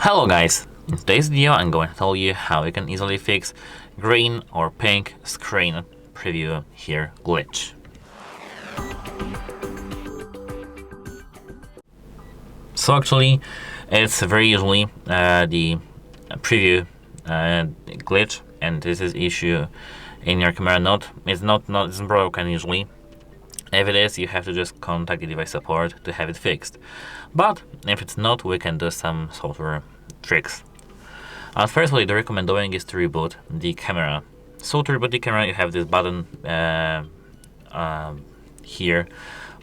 Hello guys, in today's video I'm going to tell you how you can easily fix green or pink screen preview here glitch. So actually it's very usually the preview glitch, and this is issue in your camera isn't broken usually. If it is, you have to just contact the device support to have it fixed. But if it's not, we can do some software tricks. Firstly, the recommend doing is to reboot the camera. So to reboot the camera, you have this button here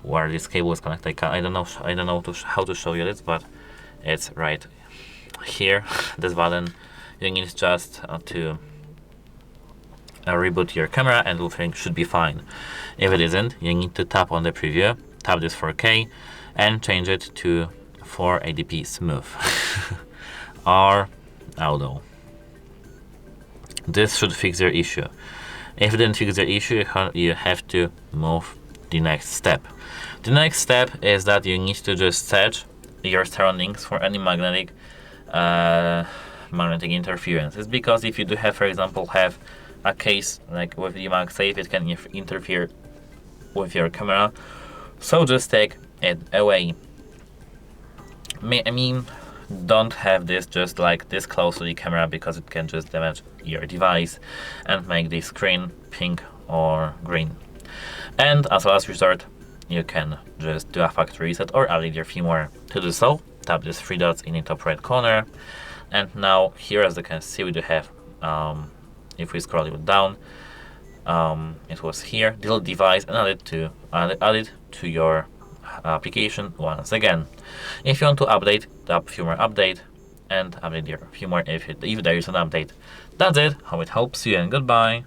where this cable is connected. I don't know how to show you this, but it's right here. This button, you need just to reboot your camera and everything should be fine. If it isn't, you need to tap on the preview, tap this 4K and change it to 480p smooth or auto. This should fix your issue. If it didn't fix your issue, you have to move the next step. The next step is that you need to just search your surroundings for any magnetic interference. It's because if you do have, for example, a case like with the MagSafe, it can interfere with your camera, so just take it away. I mean, don't have this just like this close to the camera, because it can just damage your device and make the screen pink or green. And as a last resort, you can just do a factory reset or update your firmware. To do so, tap these three dots in the top right corner, and now here, as you can see, we do have if we scroll it down, it was here, delete device, and add it to your application once again. If you want to update, tap firmware update and update your firmware if there is an update. That's it. Hope it helps you, and goodbye.